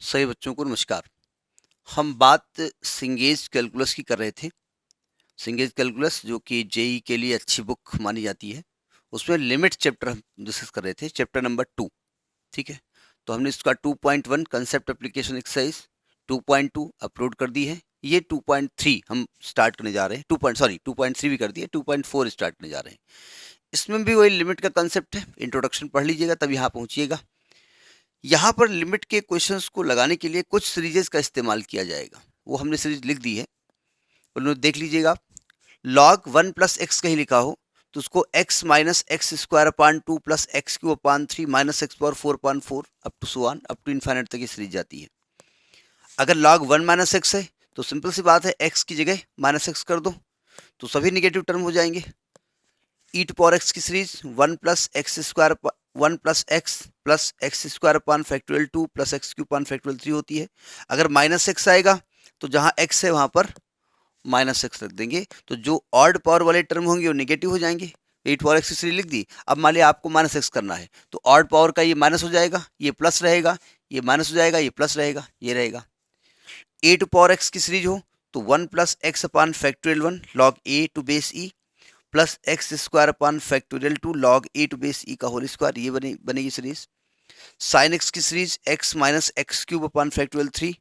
सभी बच्चों को नमस्कार। हम बात सिंगेज कैलकुलस की कर रहे थे। सिंगेज कैलकुलस जो कि जेई के लिए अच्छी बुक मानी जाती है, उसमें लिमिट चैप्टर हम डिस्कस कर रहे थे, चैप्टर नंबर 2। ठीक है, तो हमने इसका 2.1 कंसेप्ट एप्लीकेशन एक्सरसाइज 2.2 अपलोड कर दी है। ये 2.3 हम स्टार्ट करने जा रहे हैं। 2.3 भी कर दिए, 2.4 स्टार्ट करने जा रहे हैं। इसमें भी वही लिमिट का कंसेप्ट है, इंट्रोडक्शन पढ़ लीजिएगा तब यहाँ पहुँचिएगा। यहाँ पर लिमिट के क्वेश्चंस को लगाने के लिए कुछ सीरीजेस का इस्तेमाल किया जाएगा, वो हमने सीरीज लिख दी है, उन्हें देख लीजिएगा। लॉग 1 प्लस एक्स कहीं लिखा हो तो उसको x minus x square upon 2 plus x cube upon 3 minus x power 4/4 up to so on up to infinite तक ये सीरीज जाती है। अगर लॉग 1 माइनस एक्स है तो सिंपल सी बात है, x की जगह माइनस एक्स कर दो तो सभी निगेटिव टर्म हो जाएंगे। ई टू पावर एक्स की series 1 plus x square 1 plus x square upon factorial 2 plus x cube upon factorial 3 होती है। अगर माइनस एक्स आएगा तो जहाँ x है वहाँ पर माइनस एक्स रख देंगे, तो जो ऑड पावर वाले टर्म होंगे वो निगेटिव हो जाएंगे। एट पावर एक्स की सीरीज लिख दी। अब मान लिया आपको माइनस एक्स करना है तो ऑड पावर का ये माइनस हो जाएगा, ये प्लस रहेगा, ये माइनस हो जाएगा, ये प्लस रहेगा, ये रहेगा। ए टू पावर एक्स की सीरीज हो तो 1 plus x upon factorial 1 log a to base e plus x square upon factorial 2 log a to base e का होल स्क्वायर, ये बनेगी सीरीज। साइन एक्स की series x minus x cube upon factorial 3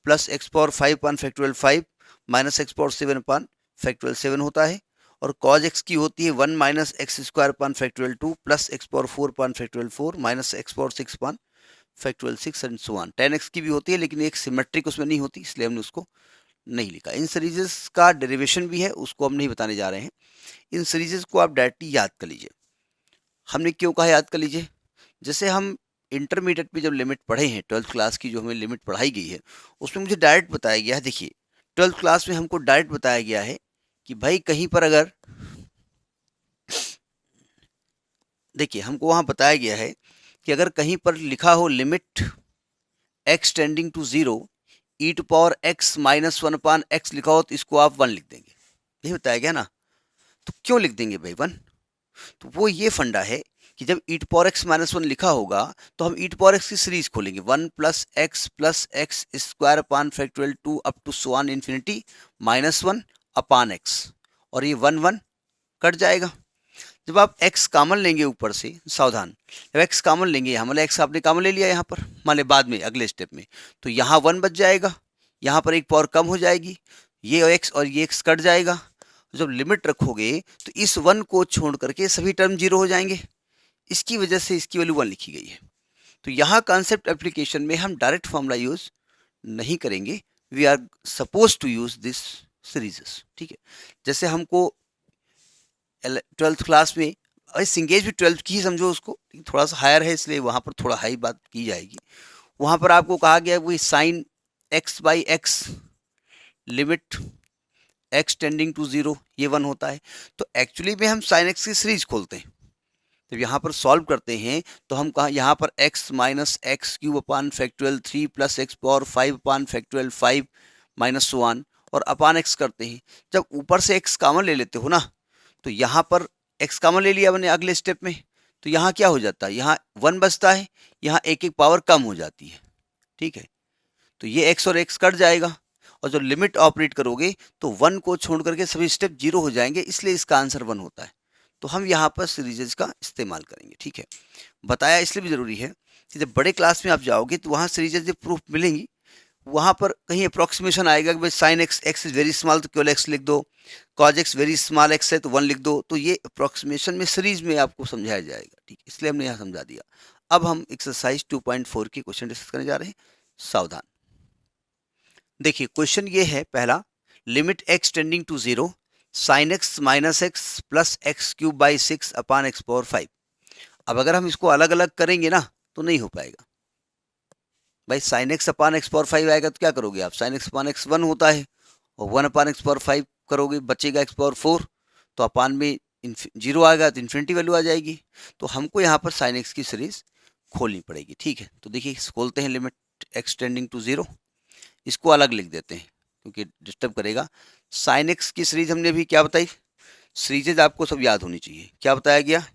plus x power 5 upon factorial 5 minus x power 7 upon factorial 7 होता है। और cos x की होती है 1 minus x square upon factorial 2 plus x power 4 upon factorial 4 minus x power 6 upon factorial 6 and so on. Ten x की भी होती है लेकिन एक सिमेट्रिक उसमें नहीं होती, इसलिए हमने उसको नहीं लिखा। इन सीरीजेस का डेरिवेशन भी है, उसको हम नहीं बताने जा रहे हैं। इन सीरीजेस को आप डायरेक्टली याद कर लीजिए। हमने क्यों कहा याद कर लीजिए? जैसे हम इंटरमीडिएट में जब लिमिट पढ़े हैं, 12th क्लास की जो हमें लिमिट पढ़ाई गई है उसमें मुझे डायरेक्ट बताया गया है। देखिए 12th क्लास में हमको डायरेक्ट बताया गया है कि भाई कहीं पर अगर, देखिए हमको वहां बताया गया है कि अगर कहीं पर लिखा हो limit x tending to zero e to power x minus 1 upon x लिखा हो तो इसको आप 1 लिख देंगे। यही बताया गया ना? तो क्यों लिख देंगे भाई 1? तो वो ये फंडा है कि जब e to power x minus 1 लिखा होगा तो हम ई टू पावर एक्स की सीरीज खोलेंगे 1 plus x square upon factorial 2 up to so on infinity minus 1 upon x, और ये 1 1 कट जाएगा। जब आप x कॉमन लेंगे ऊपर से, सावधान, जब x कॉमन लेंगे, यहाँ मतलब x आपने कॉमन ले लिया यहाँ पर, मान ले बाद में अगले स्टेप में, तो यहाँ 1 बच जाएगा, यहाँ पर एक पावर कम हो जाएगी, ये x और ये x कट जाएगा। जब लिमिट रखोगे तो इस 1 को छोड़ करके सभी टर्म जीरो हो जाएंगे, इसकी वजह से इसकी वैल्यू 1 लिखी गई है। तो यहाँ कॉन्सेप्ट एप्लीकेशन में हम डायरेक्ट फॉर्मूला यूज नहीं करेंगे, we are suppose to use this series. ठीक है, जैसे हमको 12th क्लास में, सिंगेज भी 12th की ही समझो उसको, लेकिन थोड़ा सा हायर है इसलिए वहाँ पर थोड़ा हाई बात की जाएगी। वहाँ पर आपको कहा गया वही sine x by x limit x tending to zero, ये 1 होता है। तो एक्चुअली में हम साइन एक्स की सीरीज खोलते हैं, जब यहाँ पर सॉल्व करते हैं तो हम कहा यहाँ पर x minus x cube upon factorial 3 plus x power 5 upon factorial 5 minus 1 और अपान x करते हैं। जब ऊपर से x कॉमन ले लेते हो ना, तो यहाँ पर x कॉमन ले लिया मैंने अगले स्टेप में, तो यहाँ क्या हो जाता है, यहाँ 1 बचता है, यहाँ एक एक पावर कम हो जाती है। ठीक है, तो ये x और x कट जाएगा, और जब लिमिट ऑपरेट करोगे तो 1 को छोड़ करके सभी स्टेप जीरो हो जाएंगे, इसलिए इसका आंसर 1 होता है। तो हम यहाँ पर सीरीजेज का इस्तेमाल करेंगे। ठीक है, बताया इसलिए भी ज़रूरी है कि जब बड़े क्लास में आप जाओगे तो वहाँ सीरीजेज जब प्रूफ मिलेंगी, वहाँ पर कहीं अप्रोक्सीमेशन आएगा कि भाई sine x is very small तो केवल एक्स लिख दो, cos x very small x है तो 1 लिख दो। तो ये अप्रोक्सीमेशन में सीरीज में आपको समझाया जाएगा। ठीक, इसलिए हमने यहाँ समझा दिया। अब हम एक्सरसाइज 2.4 की क्वेश्चन डिस्कस करने जा रहे हैं, सावधान। देखिए क्वेश्चन ये है पहला, limit x tending to zero sine x minus x plus x cube by 6 upon x power 5। अब अगर हम इसको अलग अलग करेंगे ना तो नहीं हो पाएगा भाई। साइन एक्स अपान एक्स पावर 5 आएगा तो क्या करोगे आप, साइन एक्स अपान एक्स 1 होता है, और 1 अपान एक्स पावर 5 करोगे, बचेगा एक्स पावर 4, तो अपान में जीरो आएगा तो इन्फिनिटी वैल्यू आ जाएगी। तो हमको यहाँ पर साइन एक्स की सीरीज खोलनी पड़ेगी। ठीक है, तो देखिए खोलते हैं limit x tending to zero, इसको अलग लिख देते हैं क्योंकि डिस्टर्ब करेगा। साइन एक्स की सीरीज हमने अभी क्या बताई, सीरीजेज आपको सब याद होनी चाहिए। क्या बताया गया,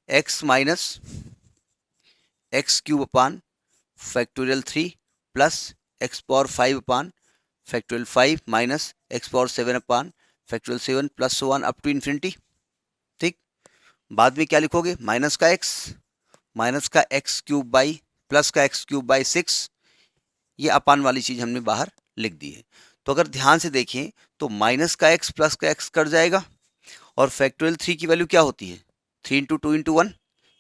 x minus x cube upon factorial 3 plus x power 5 upon factorial 5 minus x power 7 upon factorial 7 plus so on up to infinity. ठीक, बाद में क्या लिखोगे, माइनस का एक्स क्यूब बाई प्लस का एक्स क्यूब बाई 6, ये अपान वाली चीज हमने बाहर लिख दी है। तो अगर ध्यान से देखें तो माइनस का एक्स प्लस का एक्स कट जाएगा और फैक्टोरियल 3 की वैल्यू क्या होती है, 3 इंटू 2 इंटू 1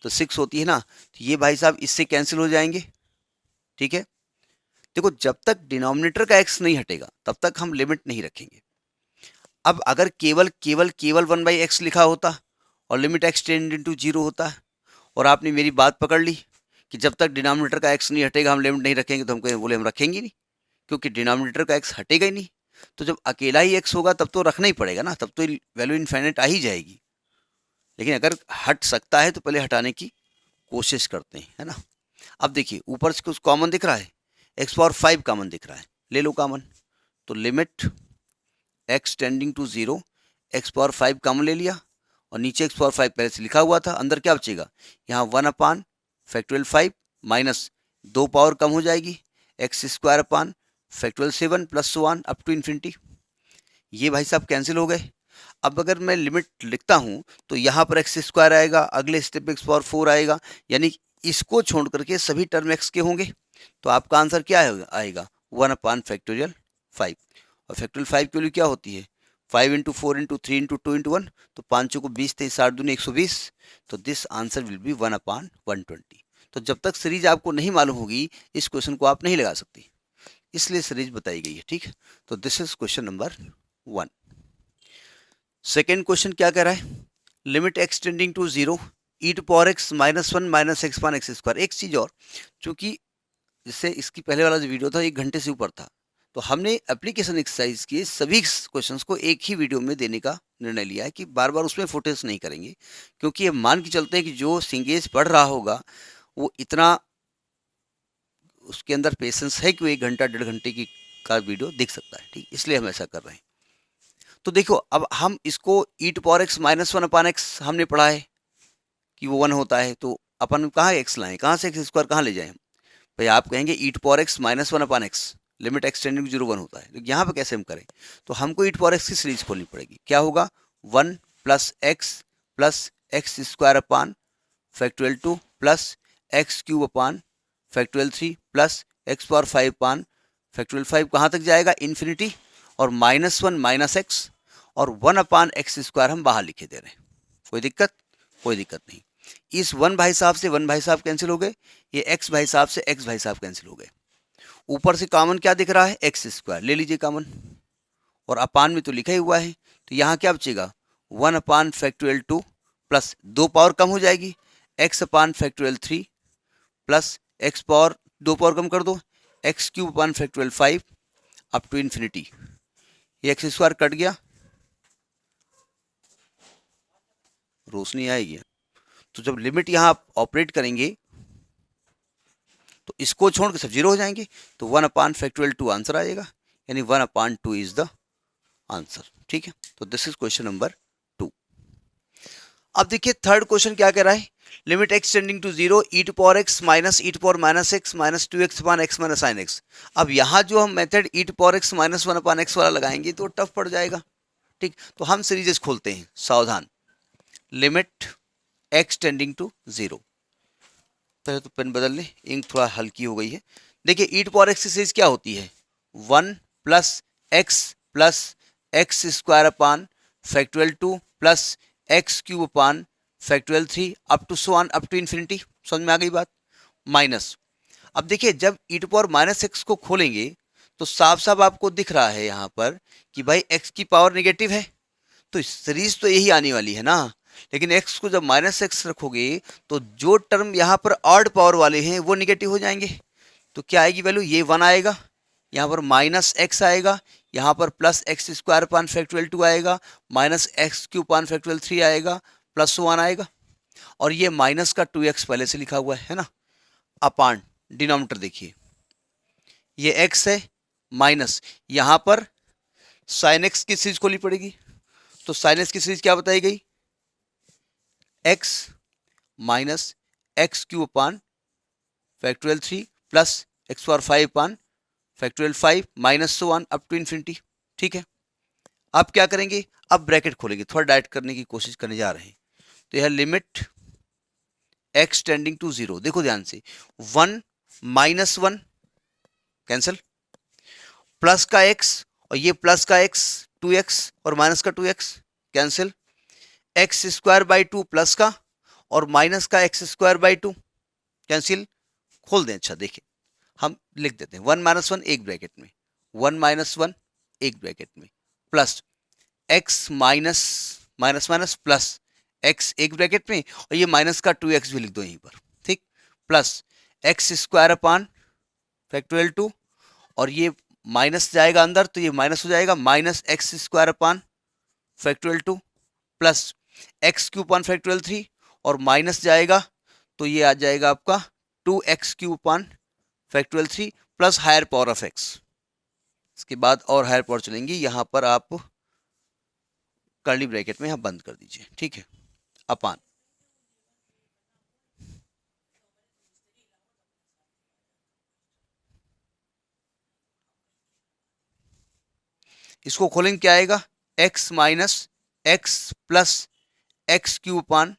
तो 6 होती है ना, तो ये भाई साहब इससे कैंसिल हो जाएंगे। ठीक है, देखो जब तक डिनोमिनेटर का एक्स नहीं हटेगा तब तक हम लिमिट नहीं रखेंगे। अब अगर केवल केवल केवल 1/x लिखा होता और लिमिट एक्स टेंड इनटू 0 होता और आपने मेरी बात पकड़ ली कि जब तक डिनोमिनेटर का एक्स नहीं हटेगा हम लिमिट नहीं रखेंगे, तो हम कहें बोले हम रखेंगे नहीं, क्योंकि डिनोमिनेटर का एक्स हटेगा ही नहीं। तो जब अकेला ही एक्स होगा तब तो रखना ही पड़ेगा ना, तब तो वैल्यू इनफाइनाइट आ ही जाएगी। लेकिन अगर हट सकता है तो पहले हटाने की कोशिश करते हैं, है ना। अब देखिए ऊपर से कुछ कॉमन दिख रहा है, एक्स पावर 5 कॉमन दिख रहा है, ले लो कॉमन। तो limit x tending to 0, x power 5 common ले लिया और नीचे एक्स पावर 5 पहले से लिखा हुआ था, अंदर क्या बचेगा, यहाँ 1 अपान फैक्टोरियल 5 माइनस 2 पावर कम हो जाएगी x square upon factorial 7 plus so on up to infinity. ये भाई साहब कैंसिल हो गए। अब अगर मैं लिमिट लिखता हूँ तो यहाँ पर एक्स स्क्वायर आएगा, अगले स्टेप पे एक्स पावर 4 आएगा, यानी इसको छोड़ करके सभी टर्म एक्स के होंगे। तो आपका आंसर क्या आएगा, 1 अपान फैक्टोरियल 5। और फैक्टोरियल 5 की वैल्यू क्या होती है, 5 इंटू 4 इंटू 3 इंटू 2 इंटू 1, तो 5 को 20 थे, 60 दूनी 120, तो दिस आंसर विल बी 1 अपान 120। तो जब तक सीरीज आपको नहीं मालूम होगी इस क्वेश्चन को आप नहीं लगा सकती, इसलिए सीरीज बताई गई है। ठीक है, तो this is question number 1। Second question क्या कह रहा है, limit x tending to 0 e to power x minus 1 minus x upon x square. एक चीज और, चूंकि जिससे इसकी पहले वाला जो वीडियो था 1 घंटे से ऊपर था, तो हमने एप्लीकेशन एक्सरसाइज के सभी क्वेश्चंस को एक ही वीडियो में देने का निर्णय लिया है कि बार बार उसमें फोकस नहीं करेंगे, क्योंकि ये मान के चलते हैं कि जो सिंगेज पढ़ रहा होगा वो इतना उसके अंदर पेशेंस है कि वो 1 घंटा 1.5 घंटे की का वीडियो देख सकता है। ठीक, इसलिए हम ऐसा कर रहे हैं। तो देखो अब हम इसको e to power x minus 1 upon x हमने पढ़ा है कि वो 1 होता है, तो अपन कहाँ एक्स लाएं, कहाँ से एक्स स्क्वायर कहाँ ले जाएं। भाई आप कहेंगे e to power x minus 1 upon x, limit x tending to 0 1 होता है, तो यहाँ पे कैसे हम करें, तो हमको ई टू पावर एक्स की सीरीज खोलनी पड़ेगी। क्या होगा, 1 plus x square upon factorial 2 plus x cube upon factorial 3 plus x power 5 upon factorial 5 कहाँ तक जाएगा, इन्फिनिटी, और -1 माइनस एक्स और 1 अपान एक्स स्क्वायर हम बाहर लिखे दे रहे हैं। कोई दिक्कत, कोई दिक्कत नहीं। इस 1 भाई साहब से 1 भाई साहब कैंसिल हो गए, ये x भाई साहब से x भाई साहब कैंसिल हो गए। ऊपर से कॉमन क्या दिख रहा है, एक्स स्क्वायर ले लीजिए कॉमन, और अपान में तो लिखा ही हुआ है, तो यहाँ क्या बचेगा, 1 अपान फैक्टोरियल 2 प्लस 2 पावर कम हो जाएगी x upon factorial 3 plus x power 2 power कम कर दो x cube upon factorial 5 up to infinity. ये एक्स स्क्वायर कट गया, रोशनी आएगी। तो जब लिमिट यहाँ आप ऑपरेट करेंगे तो इसको छोड़ के सब 0 हो जाएंगे, तो 1 अपान फैक्टोरियल 2 आंसर आएगा, यानी 1 अपान 2 इज द आंसर। ठीक है, तो दिस इज क्वेश्चन नंबर 2। अब देखिए थर्ड क्वेश्चन क्या कह रहा है, limit x tending to 0 e to power x minus e to power minus x minus 2x upon x minus sine x. अब यहाँ जो हम method e to power x minus 1 upon x वाला लगाएंगे तो टफ पड़ जाएगा। ठीक, तो हम सीरीजेस खोलते हैं, सावधान। लिमिट एक्स टेंडिंग टू 0, पहले तो पेन बदल लें, इंक थोड़ा हल्की हो गई है। देखिए ई टू पावर एक्स की सीरीज क्या होती है, 1 plus x square upon factorial 2 plus x cube upon factorial 3 up to so on up to infinity. समझ में आ गई बात, माइनस। अब देखिए जब e to power minus x को खोलेंगे तो साफ साफ आपको दिख रहा है यहाँ पर कि भाई एक्स की पावर नेगेटिव है, तो सीरीज तो यही आने वाली है ना। लेकिन x को जब माइनस एक्स रखोगे तो जो टर्म यहाँ पर ऑड पावर वाले हैं वो निगेटिव हो जाएंगे, तो क्या आएगी वैल्यू, ये 1 आएगा, यहाँ पर माइनस एक्स आएगा, यहाँ पर प्लस एक्स स्क्वायर पान फैक्टोरियल 2 आएगा, माइनस एक्स क्यूब पान फैक्टोरियल 3 आएगा, प्लस 1 आएगा, और ये माइनस का 2x पहले से लिखा हुआ है ना, अपान डिनोमिनेटर देखिए ये x है माइनस, यहाँ पर साइन एक्स की सीरीज खोलनी पड़ेगी, तो साइन एक्स की सीरीज क्या बताई गई, x minus x cube upon factorial 3 plus x power 5 upon factorial 5 minus so on up to infinity. ठीक है, अब क्या करेंगे, अब ब्रैकेट खोलेंगे, थोड़ा डायरेक्ट करने की कोशिश करने जा रहे हैं। तो यह लिमिट x टेंडिंग टू 0, देखो ध्यान से, 1 माइनस 1 कैंसिल, प्लस का x और ये प्लस का x 2x और माइनस का 2x cancel, x square by 2 plus का और माइनस का एक्स स्क्वायर बाई 2 कैंसिल, खोल दें। अच्छा देखिए, हम लिख देते हैं 1 माइनस 1 एक ब्रैकेट में, 1 माइनस 1 एक ब्रैकेट में, plus x minus minus minus plus x एक ब्रैकेट में, और ये माइनस का 2x भी लिख दो यहीं पर। ठीक, plus x square upon factorial 2, और ये माइनस जाएगा अंदर तो ये माइनस हो जाएगा, minus x square upon factorial 2 plus x cube upon factorial 3, और माइनस जाएगा तो ये आ जाएगा आपका 2x cube upon factorial 3 plus higher power of x। इसके बाद और हायर पावर चलेंगी, यहां पर आप कर्ली ब्रैकेट में यहां बंद कर दीजिए। ठीक है, अपान इसको खोलेंगे, क्या आएगा, x minus x plus x cube upon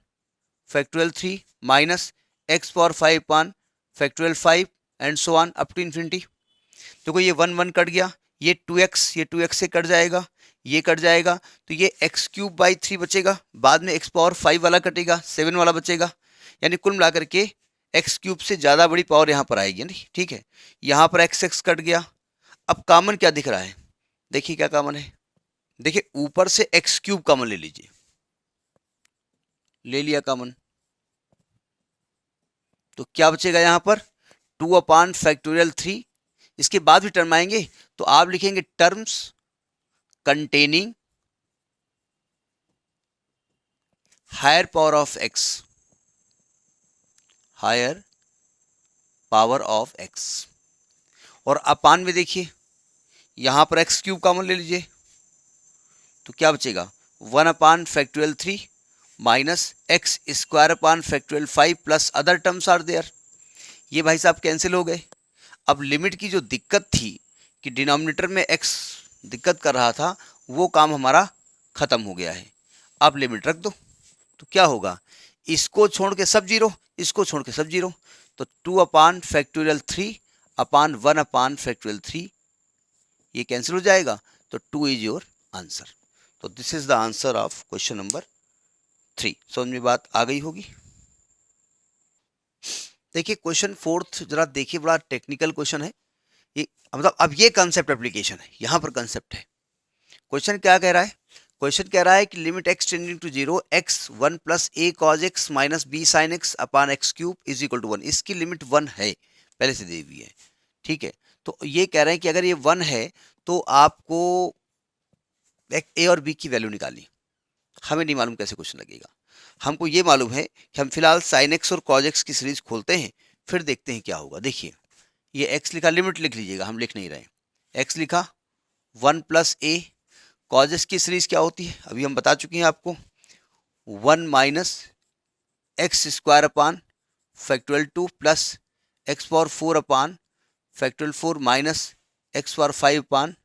factorial 3 minus x power 5 upon factorial 5 and so on up to infinity. देखो ये 1 1 कट गया, ये 2x से कट जाएगा, ये कट जाएगा, तो ये एक्स क्यूब बाई 3 बचेगा, बाद में एक्स पावर 5 वाला कटेगा, 7 वाला बचेगा, यानी कुल मिलाकर के एक्स क्यूब से ज़्यादा बड़ी पावर यहाँ पर आएगी नहीं। ठीक है, यहाँ पर एक्स एक्स कट गया। अब कॉमन क्या दिख रहा है, देखिए क्या कॉमन है, देखिए ऊपर से एक्स क्यूब कॉमन ले लीजिए, ले लिया कॉमन, तो क्या बचेगा यहाँ पर 2 अपान फैक्टोरियल 3। इसके बाद भी टर्म आएंगे तो आप लिखेंगे terms containing higher power of x, higher power of x, और अपान में देखिए यहां पर एक्स क्यूब कॉमन ले लीजिए, तो क्या बचेगा 1 upon factorial 3 minus x square upon factorial 5 plus other terms are there. ये भाई साहब कैंसिल हो गए। अब लिमिट की जो दिक्कत थी कि डिनोमिनेटर में x दिक्कत कर रहा था, वो काम हमारा खत्म हो गया है। अब लिमिट रख दो, तो क्या होगा, इसको छोड़ के सब जीरो, इसको छोड़ के सब जीरो, तो 2 अपान फैक्टोरियल 3 अपान 1 अपान फैक्टोरियल 3, ये कैंसिल हो जाएगा, तो 2 इज योर आंसर। तो this is the answer of question number 3। समझ में बात आ गई होगी। देखिए क्वेश्चन 4 जरा देखिए, बड़ा टेक्निकल क्वेश्चन है ये, मतलब अब ये कंसेप्ट एप्लीकेशन है, यहां पर कंसेप्ट है। क्वेश्चन क्या कह रहा है, क्वेश्चन कह रहा है कि limit x tending to 0 x 1 plus a cos x minus b sin x upon x cube is equal to 1। इसकी लिमिट 1 है, पहले से दी हुई है। ठीक है, तो ये कह रहे हैं कि अगर ये 1 है तो आपको a और b की वैल्यू निकालनी। हमें नहीं मालूम कैसे क्वेश्चन लगेगा, हमको ये मालूम है कि हम फिलहाल sin x और cos x की सीरीज खोलते हैं, फिर देखते हैं क्या होगा। देखिए ये x लिखा, लिमिट लिख लीजिएगा, हम लिख नहीं रहे। x लिखा 1 प्लस a, कॉजेस की सीरीज क्या होती है अभी हम बता चुके हैं आपको, 1 minus x square upon factorial 2 plus x power 4 upon factorial 4 minus x power 5 upon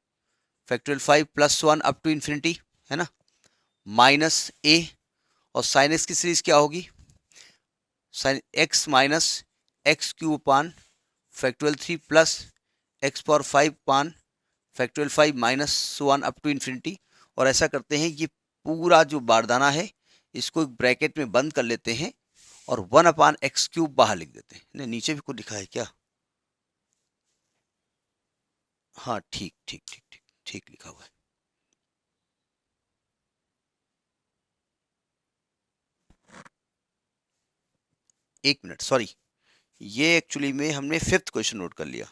factorial 5 plus 1 up to infinity, है ना, माइनस a, और साइन एक्स की सीरीज क्या होगी, sine x minus x cube upon factorial 3 plus x power 5 upon factorial 5 minus 1 up to infinity. और ऐसा करते हैं, ये पूरा जो बारदाना है इसको एक ब्रैकेट में बंद कर लेते हैं और 1 अपान एक्स क्यूब बाहर लिख देते हैं। नहीं नीचे भी कुछ लिखा है क्या, हाँ ठीक ठीक ठीक ठीक ठीक लिखा हुआ है। एक मिनट, सॉरी, ये एक्चुअली में हमने 5th क्वेश्चन नोट कर लिया।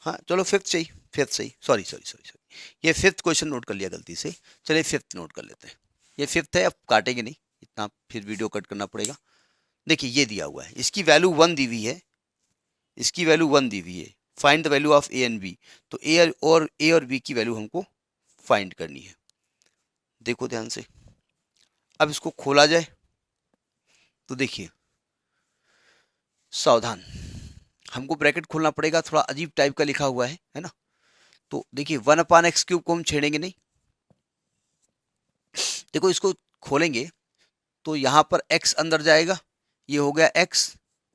हाँ चलो 5th सही, 5th सही, सॉरी सॉरी सॉरी सॉरी, ये 5th क्वेश्चन नोट कर लिया गलती से। चलिए 5th नोट कर लेते हैं, ये 5th है, अब काटेंगे नहीं इतना, फिर वीडियो कट करना पड़ेगा। देखिए ये दिया हुआ है, इसकी वैल्यू 1 दी हुई है, इसकी वैल्यू 1 दी हुई है, find the value of a and b. तो ए और बी की वैल्यू हमको फाइंड करनी है। देखो ध्यान से, अब इसको खोला जाए तो देखिए, सावधान, हमको ब्रैकेट खोलना पड़ेगा, थोड़ा अजीब टाइप का लिखा हुआ है ना। तो देखिए 1/x³ को हम छेड़ेंगे नहीं। देखो इसको खोलेंगे तो यहाँ पर x अंदर जाएगा, ये हो गया x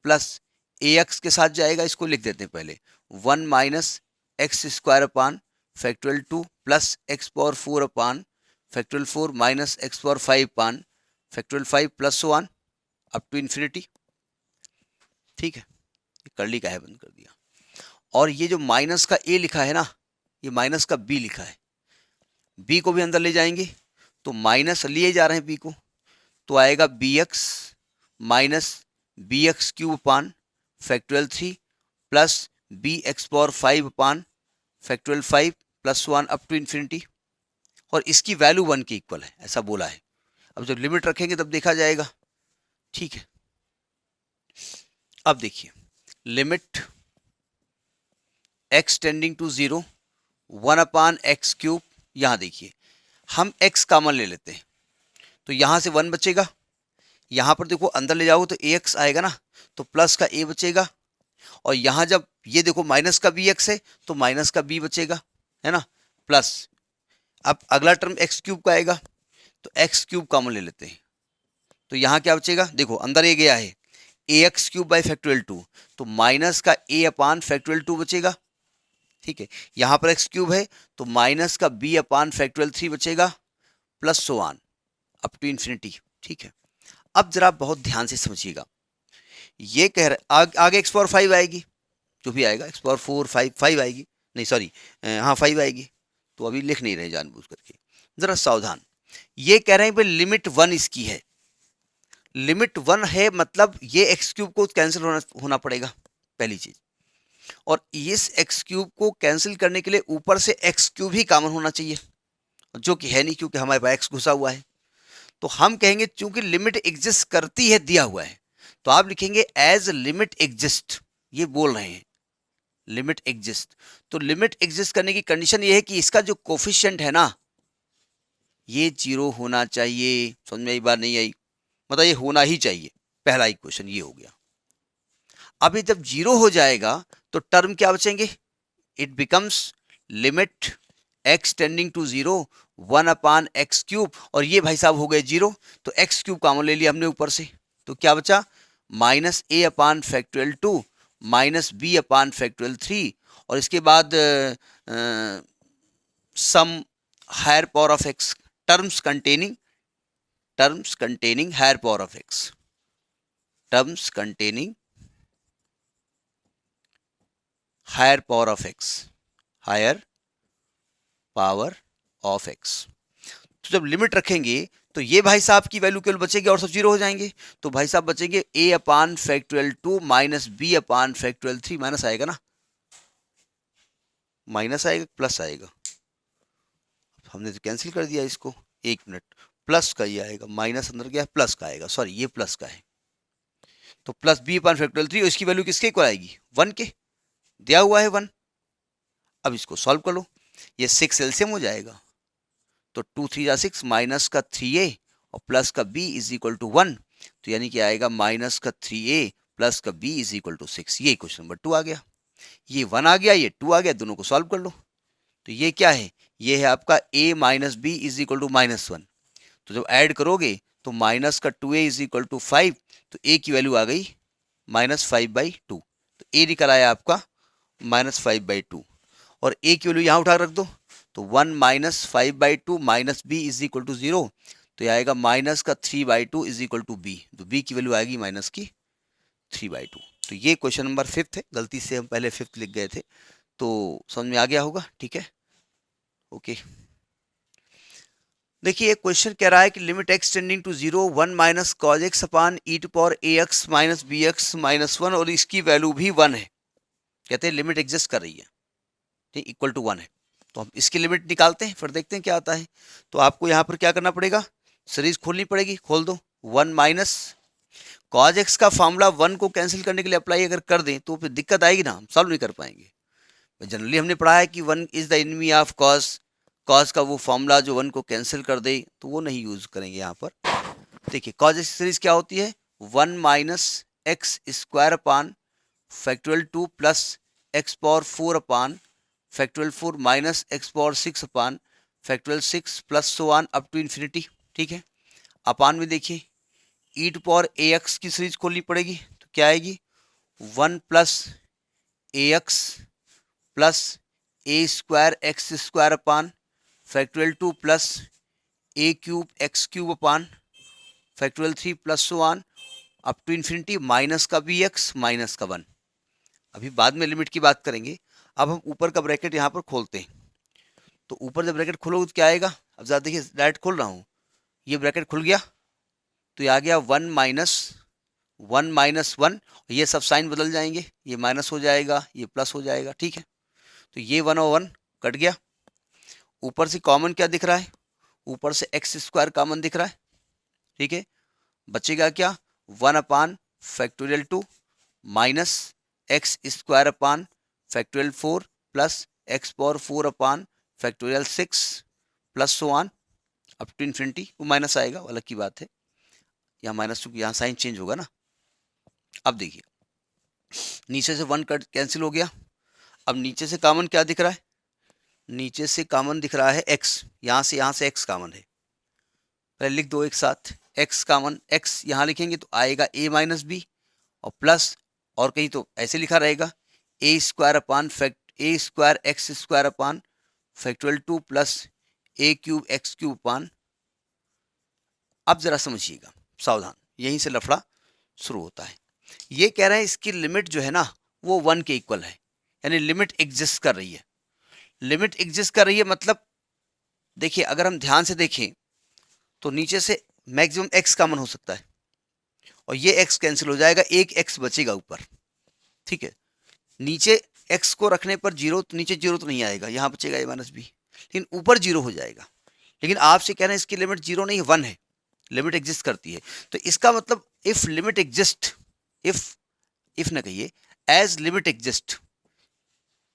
प्लस ax के साथ जाएगा, इसको लिख देते हैं पहले 1 minus x² plus x⁴ minus x⁴ plus 1 up to infinity. ठीक है, ये कर्ली का है, बंद कर दिया। और ये जो माइनस का a लिखा है ना, ये माइनस का b लिखा है, b को भी अंदर ले जाएंगे तो माइनस लिए जा रहे हैं b को, तो आएगा bx minus bx³ plus bx⁴ plus 1 up to infinity. और इसकी वैल्यू 1 के इक्वल है, ऐसा बोला है। अब जब लिमिट रखेंगे तब देखा जाएगा। ठीक है, अब देखिए limit x tending to 0 1/x³। यहां देखिए हम x कॉमन ले लेते हैं तो यहां से 1 बचेगा, यहां पर देखो अंदर ले जाओ तो ax आएगा ना, तो प्लस का a बचेगा। और यहां जब ये देखो माइनस का bx है तो माइनस का b बचेगा, है ना, प्लस अब अगला टर्म x³ का आएगा तो x³ कॉमन ले लेते हैं तो यहां क्या बचेगा, देखो अंदर ये गया है ax³ तो माइनस का a/2 बचेगा। ठीक है, यहां पर x³ है तो माइनस का b/3 बचेगा प्लस 1 अप टू इन्फिनिटी। ठीक है, अब जरा बहुत ध्यान से समझिएगा, ये कह रहे आगे x⁴ आएगी, जो भी आएगा x⁴ 5 आएगी, नहीं सॉरी हाँ 5 आएगी, तो अभी लिख नहीं रहे जानबूझ करके, जरा सावधान। ये कह रहे हैं भाई लिमिट 1 इसकी है, लिमिट 1 है मतलब ये x³ को कैंसिल होना पड़ेगा पहली चीज। और इस x³ को कैंसिल करने के लिए ऊपर से x³ ही कॉमन होना चाहिए, जो कि है नहीं क्योंकि हमारे पास x घुसा हुआ है। तो हम कहेंगे चूंकि लिमिट एग्जिस्ट करती है, दिया हुआ है, तो आप लिखेंगे एज लिमिट एग्जिस्ट, ये बोल रहे हैं लिमिट एग्जिस्ट। तो लिमिट एग्जिस्ट करने की कंडीशन ये है कि इसका जो कोफिशिएंट है ना, ये 0 होना चाहिए। समझ में आई बात नहीं आई, मतलब ये होना ही चाहिए, पहला इक्वेशन ये हो गया। अभी जब 0 हो जाएगा तो टर्म क्या बचेंगे, it becomes limit x tending to 0 1/x³। और ये भाई साहब हो गए 0, तो x³ कॉमन ले लिया हमने ऊपर से, तो क्या बचा माइनस a/2 माइनस b/3। और इसके बाद some higher power of x, terms containing higher power of x, terms containing higher power of x, higher power of x। तो जब लिमिट रखेंगे तो ये भाई साहब की वैल्यू केवल बचेगी और सब 0 हो जाएंगे, तो भाई साहब बचेंगे a/2 माइनस b/3, माइनस आएगा ना, माइनस आएगा प्लस आएगा, हमने तो कैंसिल कर दिया इसको, एक मिनट, प्लस का ये आएगा, माइनस अंदर गया प्लस का आएगा, सॉरी ये प्लस का है, तो प्लस b/3 और इसकी वैल्यू किसके इक्वल आएगी 1 के, दिया हुआ है 1। अब इसको सॉल्व कर लो, ये 6 एलसीएम हो जाएगा, तो 2 3 जा 6 माइनस का 3a और प्लस का b इज इक्वल टू 1, तो यानी कि आएगा माइनस का 3a प्लस का b इज इक्वल टू 6। ये क्वेश्चन नंबर 2 आ गया, ये 1 आ गया, ये 2 आ गया, दोनों को सॉल्व कर लो। तो ये क्या है, ये है आपका a minus b is equal to -1। तो जब ऐड करोगे तो माइनस का 2a इज इक्वल टू 5, तो a की वैल्यू आ गई -5/2, तो a निकल आया आपका -5/2। और a की वैल्यू यहाँ उठा रख दो, तो 1 minus 5/2 minus b is equal to 0, तो ये आएगा माइनस का 3/2 इज इक्वल टू b, तो b की वैल्यू आएगी माइनस की 3/2। तो ये क्वेश्चन नंबर 5 है, गलती से हम पहले 5 लिख गए थे, तो समझ में आ गया होगा। ठीक है, ओके। देखिए एक क्वेश्चन कह रहा है कि limit x tending to 0 1 minus cos x upon e to power ax minus bx minus 1, और इसकी वैल्यू भी 1 है। कहते हैं लिमिट एग्जिस्ट कर रही है, ठीक, इक्वल टू 1 है। तो हम इसकी लिमिट निकालते हैं, फिर देखते हैं क्या आता है। तो आपको यहाँ पर क्या करना पड़ेगा, सीरीज खोलनी पड़ेगी, खोल दो। 1 माइनस कॉज एक्स का फॉर्मूला 1 को कैंसिल करने के लिए अप्लाई अगर कर दें तो फिर दिक्कत आएगी ना, हम सॉल्व नहीं कर पाएंगे। जनरली हमने पढ़ा है कि 1 is the enemy of cause, cause का वो फॉर्मूला जो 1 को कैंसिल कर दे, तो वो नहीं यूज करेंगे यहाँ पर। देखिए कॉज एक्स सीरीज क्या होती है, 1 minus x square upon factorial 2 plus x power 4 upon factorial 4 minus x power 6 upon factorial 6 plus so on up to infinity. ठीक है, अपान में देखिए e to power a x की सीरीज खोलनी पड़ेगी, तो क्या आएगी 1 plus a x plus a square x square upon factorial 2 plus a cube x cube upon factorial 3 plus so on up to infinity minus का B x minus का 1। अभी बाद में लिमिट की बात करेंगे, अब हम ऊपर का ब्रैकेट यहाँ पर खोलते हैं। तो ऊपर जब ब्रैकेट खोलोगे तो क्या आएगा, अब ज़रा देखिए डायरेक्ट खोल रहा हूँ, ये ब्रैकेट खुल गया तो ये आ गया 1 माइनस 1, ये सब साइन बदल जाएंगे, ये माइनस हो जाएगा, ये प्लस हो जाएगा। ठीक है, तो ये 1 और 1 कट गया। ऊपर से कॉमन क्या दिख रहा है, ऊपर से एक्स स्क्वायर कॉमन दिख रहा है। ठीक है, बचेगा क्या 1 upon factorial 2 minus x square upon factorial 4 plus x power 4 upon factorial 6 plus so on up to infinity. वो माइनस आएगा, अलग की बात है, यहाँ माइनस क्योंकि यहाँ साइन चेंज होगा ना। अब देखिए नीचे से 1 कट कैंसिल हो गया। अब नीचे से कॉमन क्या दिख रहा है, नीचे से कॉमन दिख रहा है x, यहाँ से x कॉमन है, पहले लिख दो एक साथ, x कॉमन, x यहाँ लिखेंगे तो आएगा a माइनस बी और प्लस, और कहीं तो ऐसे लिखा रहेगा a square upon a square x square upon factorial 2 plus a cube x cube upon. अब जरा समझिएगा, सावधान, यहीं से लफड़ा शुरू होता है। ये कह रहा है इसकी लिमिट जो है ना वो 1 के इक्वल है, यानी लिमिट एग्जिस्ट कर रही है। लिमिट एग्जिस्ट कर रही है मतलब देखिए अगर हम ध्यान से देखें तो नीचे से मैक्सिमम x कॉमन हो सकता है और ये x कैंसिल हो जाएगा, एक x बचेगा ऊपर। ठीक है, नीचे x को रखने पर जीरो, तो नीचे जीरो तो नहीं आएगा, यहाँ बचेगा a माइनस बी, लेकिन ऊपर जीरो हो जाएगा। लेकिन आपसे कह रहे हैं इसकी लिमिट जीरो नहीं 1 है, लिमिट एग्जिस्ट करती है। तो इसका मतलब इफ लिमिट एग्जिस्ट, इफ ना कहिए एज लिमिट एग्जिस्ट,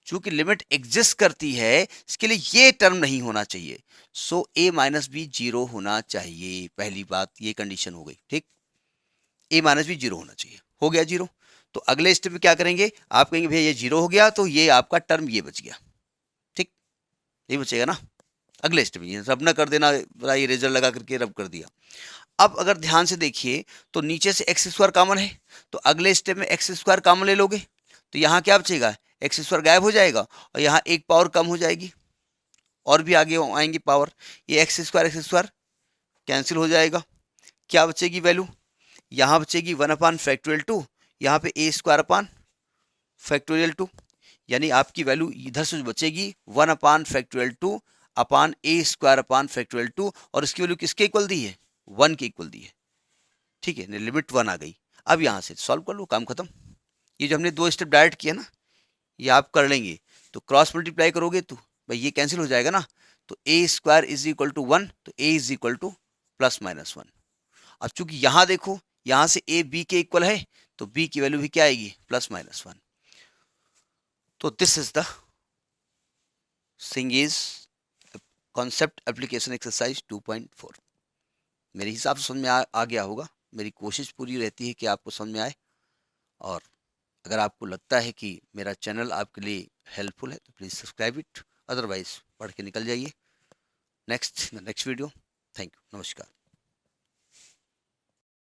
चूंकि लिमिट एग्जिस्ट करती है इसके लिए ये टर्म नहीं होना चाहिए। सो a माइनस बी जीरो होना चाहिए, पहली बात ये कंडीशन हो गई। ठीक, a माइनस बी जीरो होना चाहिए, हो गया जीरो। तो अगले स्टेप में क्या करेंगे, आप कहेंगे भैया ये जीरो हो गया तो ये आपका टर्म ये बच गया। ठीक, ये बचेगा ना। अगले स्टेप में रब ना कर देना, ये रेजर लगा करके रब कर दिया। अब अगर ध्यान से देखिए तो नीचे से एक्स स्क्वायर कॉमन है, तो अगले स्टेप में एक्स स्क्वायर कॉमन ले लोगे तो यहाँ क्या बचेगा, एक्स स्क्वायर गायब हो जाएगा और यहाँ एक पावर कम हो जाएगी और भी आगे आएंगी पावर, ये एक्स स्क्वायर कैंसिल हो जाएगा। क्या बचेगी वैल्यू, यहाँ बचेगी 1 अपान फैक्टोरियल 2, यहाँ पे ए स्क्वायर अपान फैक्टोरियल 2, यानी आपकी वैल्यू इधर से बचेगी 1 upon factorial 2 upon a square upon factorial 2, और इसकी वैल्यू किसके इक्वल दी है, 1 के इक्वल दी है। ठीक है, लिमिट 1 आ गई। अब यहाँ से सॉल्व कर लो, काम खत्म। ये जो हमने 2 स्टेप डायरेक्ट किया ना ये आप कर लेंगे, तो क्रॉस मल्टीप्लाई करोगे तो भाई ये कैंसिल हो जाएगा ना, तो a square is equal to 1, तो a is equal to plus minus 1। अब चूंकि यहाँ देखो यहाँ से ए बी के इक्वल है तो बी की वैल्यू भी क्या आएगी, प्लस माइनस 1। तो this is the सिंगेज concept application exercise 2.4। मेरे हिसाब से समझ में आ गया होगा। मेरी कोशिश पूरी रहती है कि आपको समझ में आए, और अगर आपको लगता है कि मेरा चैनल आपके लिए हेल्पफुल है तो प्लीज़ सब्सक्राइब इट, अदरवाइज पढ़ के निकल जाइए। Next video. थैंक यू, नमस्कार।